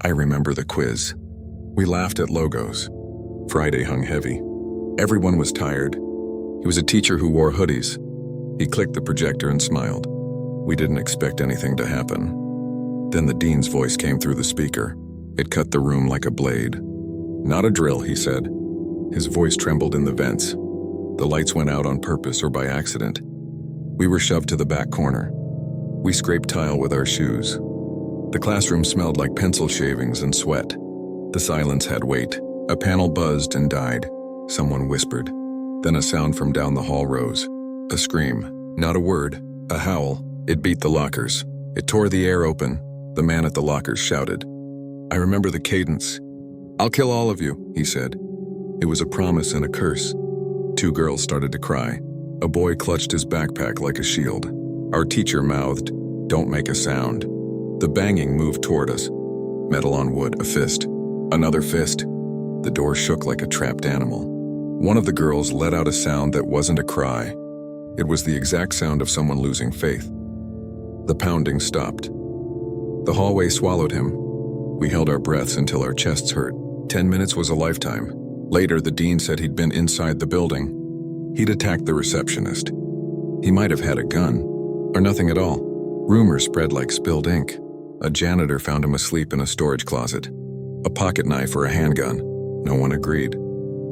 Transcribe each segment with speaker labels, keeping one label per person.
Speaker 1: I remember the quiz. We laughed at logos. Friday hung heavy. Everyone was tired. He was a teacher who wore hoodies. He clicked the projector and smiled. We didn't expect anything to happen. Then the dean's voice came through the speaker. It cut the room like a blade. "Not a drill," he said. His voice trembled in the vents. The lights went out on purpose or by accident. We were shoved to the back corner. We scraped tile with our shoes. The classroom smelled like pencil shavings and sweat. The silence had weight. A panel buzzed and died. Someone whispered. Then a sound from down the hall rose. A scream. Not a word. A howl. It beat the lockers. It tore the air open. The man at the lockers shouted. I remember the cadence. "I'll kill all of you," he said. It was a promise and a curse. 2 girls started to cry. A boy clutched his backpack like a shield. Our teacher mouthed, "Don't make a sound." The banging moved toward us. Metal on wood, a fist. Another fist. The door shook like a trapped animal. One of the girls let out a sound that wasn't a cry. It was the exact sound of someone losing faith. The pounding stopped. The hallway swallowed him. We held our breaths until our chests hurt. 10 minutes was a lifetime. Later, the dean said he'd been inside the building. He'd attacked the receptionist. He might have had a gun, or nothing at all. Rumors spread like spilled ink. A janitor found him asleep in a storage closet. A pocket knife or a handgun. No one agreed.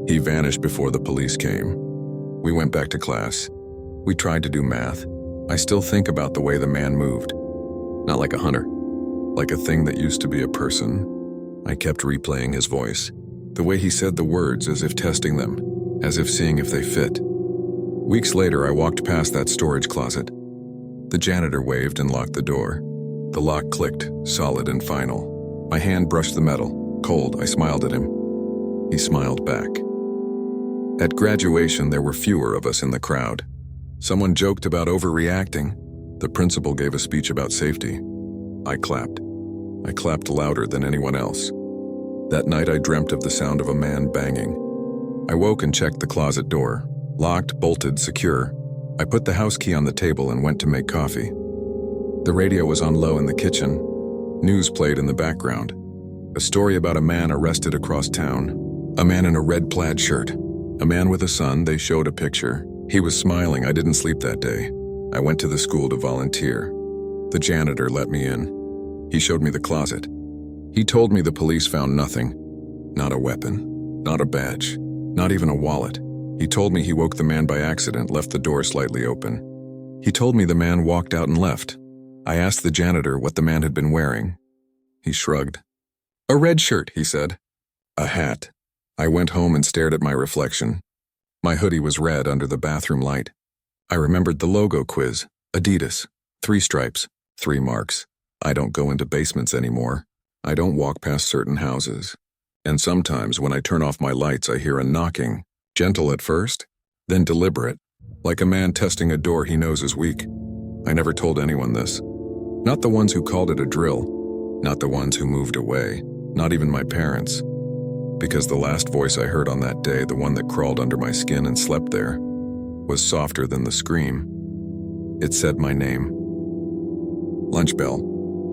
Speaker 1: He vanished before the police came. We went back to class. We tried to do math. I still think about the way the man moved. Not like a hunter. Like a thing that used to be a person. I kept replaying his voice. The way he said the words as if testing them. As if seeing if they fit. Weeks later, I walked past that storage closet. The janitor waved and locked the door. The lock clicked, solid and final. My hand brushed the metal. Cold, I smiled at him. He smiled back. At graduation, there were fewer of us in the crowd. Someone joked about overreacting. The principal gave a speech about safety. I clapped. I clapped louder than anyone else. That night, I dreamt of the sound of a man banging. I woke and checked the closet door. Locked, bolted, secure. I put the house key on the table and went to make coffee. The radio was on low in the kitchen. News played in the background. A story about a man arrested across town. A man in a red plaid shirt. A man with a son. They showed a picture. He was smiling. I didn't sleep that day. I went to the school to volunteer. The janitor let me in. He showed me the closet. He told me the police found nothing. Not a weapon. Not a badge. Not even a wallet. He told me he woke the man by accident, left the door slightly open. He told me the man walked out and left. I asked the janitor what the man had been wearing. He shrugged. "A red shirt," he said. "A hat." I went home and stared at my reflection. My hoodie was red under the bathroom light. I remembered the logo quiz. Adidas. 3 stripes. 3 marks. I don't go into basements anymore. I don't walk past certain houses. And sometimes when I turn off my lights, I hear a knocking. Gentle at first, then deliberate, like a man testing a door he knows is weak. I never told anyone this. Not the ones who called it a drill. Not the ones who moved away. Not even my parents. Because the last voice I heard on that day, the one that crawled under my skin and slept there, was softer than the scream. It said my name. Lunch bell.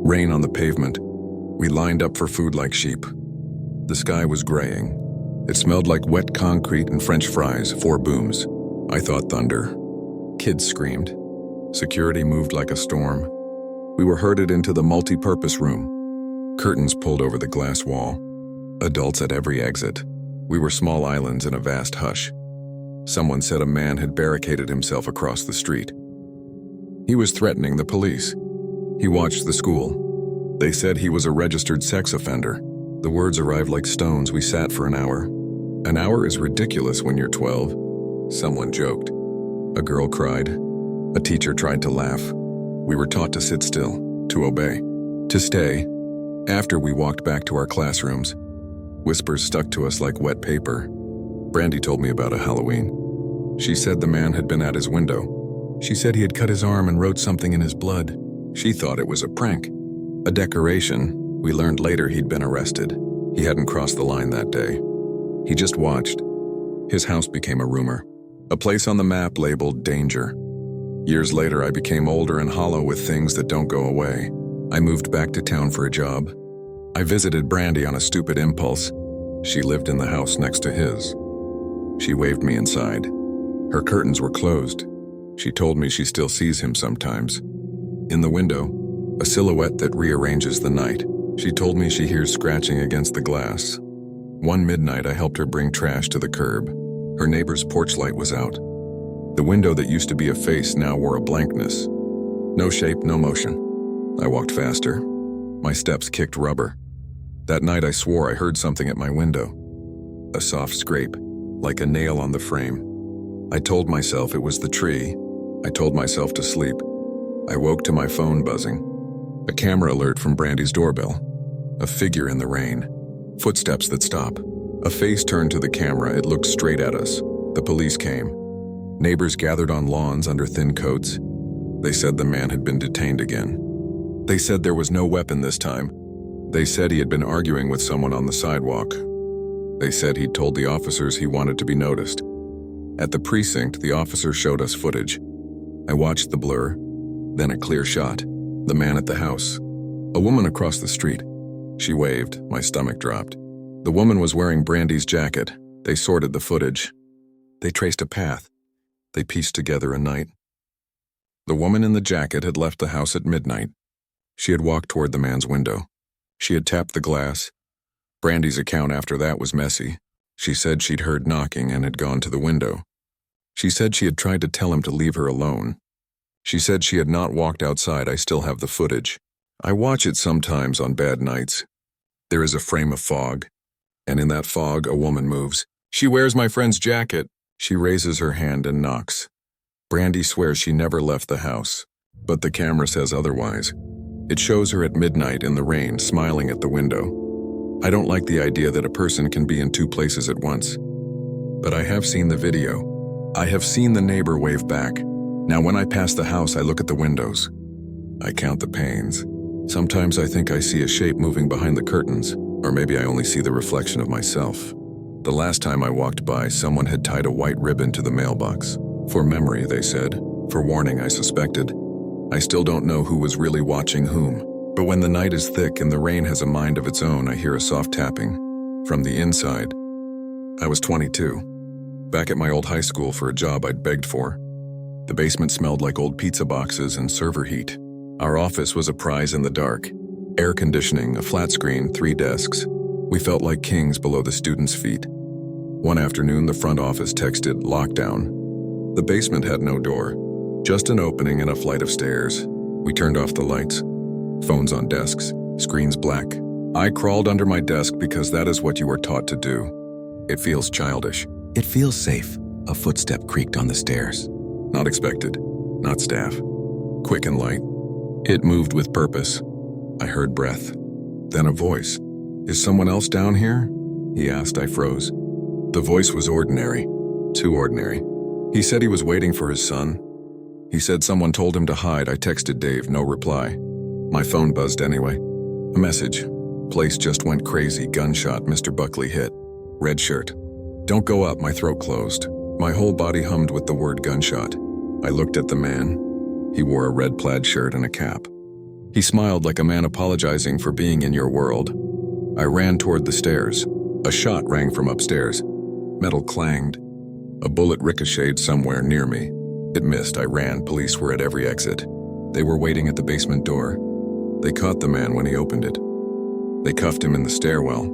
Speaker 1: Rain on the pavement. We lined up for food like sheep. The sky was graying. It smelled like wet concrete and French fries, 4 booms. I thought thunder. Kids screamed. Security moved like a storm. We were herded into the multi-purpose room. Curtains pulled over the glass wall. Adults at every exit. We were small islands in a vast hush. Someone said a man had barricaded himself across the street. He was threatening the police. He watched the school. They said he was a registered sex offender. The words arrived like stones. We sat for an hour. An hour is ridiculous when you're 12. Someone joked. A girl cried. A teacher tried to laugh. We were taught to sit still, to obey, to stay. After we walked back to our classrooms, whispers stuck to us like wet paper. Brandy told me about a Halloween. She said the man had been at his window. She said he had cut his arm and wrote something in his blood. She thought it was a prank, a decoration. We learned later he'd been arrested. He hadn't crossed the line that day. He just watched. His house became a rumor, a place on the map labeled danger. Years later, I became older and hollow with things that don't go away. I moved back to town for a job. I visited Brandy on a stupid impulse. She lived in the house next to his. She waved me inside. Her curtains were closed. She told me she still sees him sometimes. In the window, a silhouette that rearranges the night. She told me she hears scratching against the glass. One midnight, I helped her bring trash to the curb. Her neighbor's porch light was out. The window that used to be a face now wore a blankness. No shape, no motion. I walked faster. My steps kicked rubber. That night I swore I heard something at my window. A soft scrape, like a nail on the frame. I told myself it was the tree. I told myself to sleep. I woke to my phone buzzing. A camera alert from Brandy's doorbell. A figure in the rain. Footsteps that stop. A face turned to the camera. It looked straight at us. The police came. Neighbors gathered on lawns under thin coats. They said the man had been detained again. They said there was no weapon this time. They said he had been arguing with someone on the sidewalk. They said he'd told the officers he wanted to be noticed. At the precinct, the officer showed us footage. I watched the blur, then a clear shot. The man at the house. A woman across the street. She waved. My stomach dropped. The woman was wearing Brandy's jacket. They sorted the footage. They traced a path. They pieced together a night. The woman in the jacket had left the house at midnight. She had walked toward the man's window. She had tapped the glass. Brandy's account after that was messy. She said she'd heard knocking and had gone to the window. She said she had tried to tell him to leave her alone. She said she had not walked outside. I still have the footage. I watch it sometimes on bad nights. There is a frame of fog, and in that fog a woman moves. She wears my friend's jacket. She raises her hand and knocks. Brandy swears she never left the house, but the camera says otherwise. It shows her at midnight in the rain, smiling at the window. I don't like the idea that a person can be in two places at once. But I have seen the video. I have seen the neighbor wave back. Now when I pass the house, I look at the windows. I count the panes. Sometimes I think I see a shape moving behind the curtains, or maybe I only see the reflection of myself. The last time I walked by, someone had tied a white ribbon to the mailbox. For memory, they said. For warning, I suspected. I still don't know who was really watching whom. But when the night is thick and the rain has a mind of its own, I hear a soft tapping. From the inside. I was 22. Back at my old high school for a job I'd begged for. The basement smelled like old pizza boxes and server heat. Our office was a prize in the dark. Air conditioning, a flat screen, 3 desks. We felt like kings below the students' feet. One afternoon, the front office texted lockdown. The basement had no door, just an opening and a flight of stairs. We turned off the lights. Phones on desks, screens black. I crawled under my desk because that is what you were taught to do. It feels childish. It feels safe. A footstep creaked on the stairs. Not expected, not staff. Quick and light. It moved with purpose. I heard breath. Then a voice. "Is someone else down here?" He asked. I froze. The voice was ordinary. Too ordinary. He said he was waiting for his son. He said someone told him to hide. I texted Dave, no reply. My phone buzzed anyway. A message. Place just went crazy. Gunshot. Mr. Buckley hit. Red shirt. Don't go up. My throat closed. My whole body hummed with the word gunshot. I looked at the man. He wore a red plaid shirt and a cap. He smiled like a man apologizing for being in your world. I ran toward the stairs. A shot rang from upstairs. Metal clanged. A bullet ricocheted somewhere near me. It missed. I ran. Police were at every exit. They were waiting at the basement door. They caught the man when he opened it. They cuffed him in the stairwell.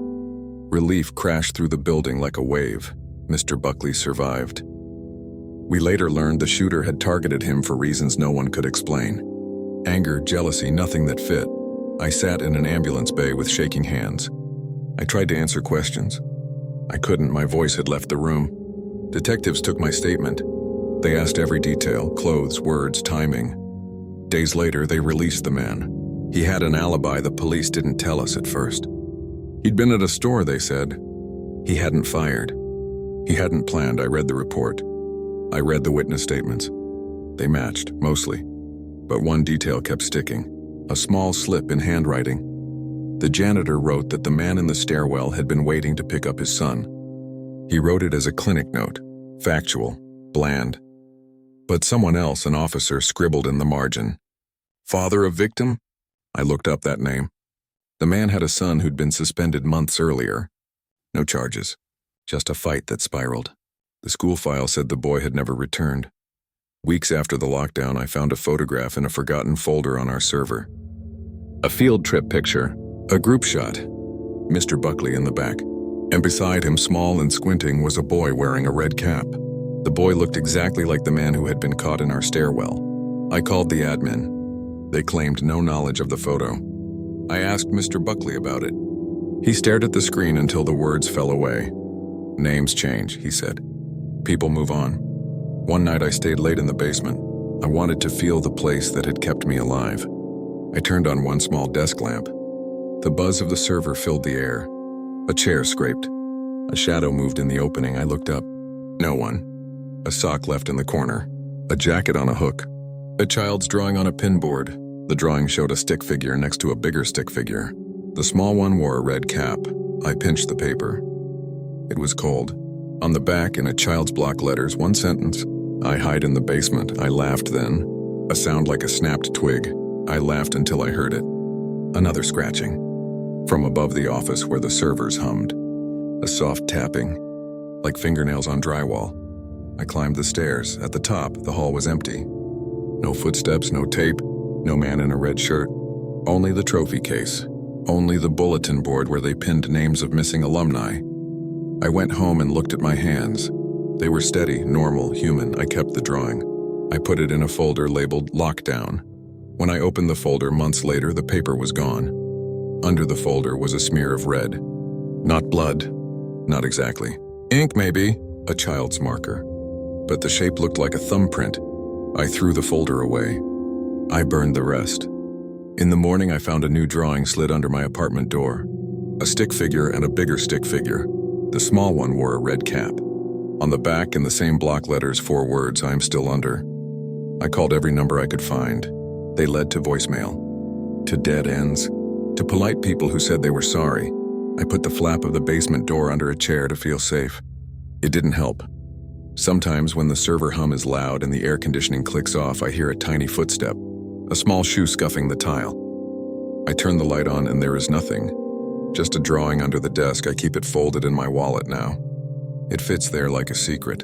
Speaker 1: Relief crashed through the building like a wave. Mr. Buckley survived. We later learned the shooter had targeted him for reasons no one could explain. Anger, jealousy, nothing that fit. I sat in an ambulance bay with shaking hands. I tried to answer questions. I couldn't. My voice had left the room. Detectives took my statement. They asked every detail, clothes, words, timing. Days later, they released the man. He had an alibi the police didn't tell us at first. He'd been at a store, they said. He hadn't fired. He hadn't planned. I read the report. I read the witness statements. They matched, mostly. But one detail kept sticking. A small slip in handwriting. The janitor wrote that the man in the stairwell had been waiting to pick up his son. He wrote it as a clinic note. Factual. Bland. But someone else, an officer, scribbled in the margin. Father of victim? I looked up that name. The man had a son who'd been suspended months earlier. No charges, just a fight that spiraled. The school file said the boy had never returned. Weeks after the lockdown, I found a photograph in a forgotten folder on our server. A field trip picture, a group shot, Mr. Buckley in the back. And beside him, small and squinting, was a boy wearing a red cap. The boy looked exactly like the man who had been caught in our stairwell. I called the admin. They claimed no knowledge of the photo. I asked Mr. Buckley about it. He stared at the screen until the words fell away. Names change, he said. People move on. One night I stayed late in the basement. I wanted to feel the place that had kept me alive. I turned on one small desk lamp. The buzz of the server filled the air. A chair scraped. A shadow moved in the opening. I looked up. No one. A sock left in the corner. A jacket on a hook. A child's drawing on a pinboard. The drawing showed a stick figure next to a bigger stick figure. The small one wore a red cap. I pinched the paper. It was cold. On the back, in a child's block letters, one sentence. I hide in the basement. I laughed then. A sound like a snapped twig. I laughed until I heard it. Another scratching. From above the office where the servers hummed. A soft tapping, like fingernails on drywall. I climbed the stairs. At the top, the hall was empty. No footsteps, no tape, no man in a red shirt. Only the trophy case. Only the bulletin board where they pinned names of missing alumni. I went home and looked at my hands. They were steady, normal, human. I kept the drawing. I put it in a folder labeled Lockdown. When I opened the folder months later, the paper was gone. Under the folder was a smear of red. Not blood. Not exactly. Ink, maybe. A child's marker. But the shape looked like a thumbprint. I threw the folder away. I burned the rest. In the morning, I found a new drawing slid under my apartment door. A stick figure and a bigger stick figure. The small one wore a red cap. On the back, in the same block letters, 4 words, "I am still under." I called every number I could find. They led to voicemail. To dead ends. To polite people who said they were sorry. I put the flap of the basement door under a chair to feel safe. It didn't help. Sometimes when the server hum is loud and the air conditioning clicks off, I hear a tiny footstep, a small shoe scuffing the tile. I turn the light on and there is nothing. Just a drawing under the desk. I keep it folded in my wallet now. It fits there like a secret.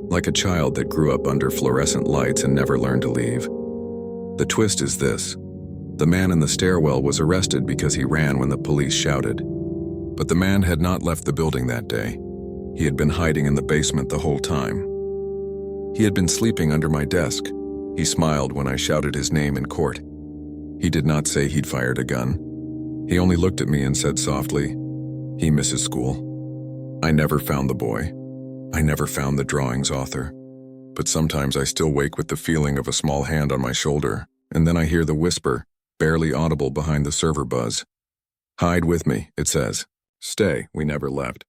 Speaker 1: Like a child that grew up under fluorescent lights and never learned to leave. The twist is this. The man in the stairwell was arrested because he ran when the police shouted. But the man had not left the building that day. He had been hiding in the basement the whole time. He had been sleeping under my desk. He smiled when I shouted his name in court. He did not say he'd fired a gun. He only looked at me and said softly, "He misses school." I never found the boy. I never found the drawing's author. But sometimes I still wake with the feeling of a small hand on my shoulder, and then I hear the whisper, barely audible behind the server buzz. "Hide with me," it says. "Stay, we never left."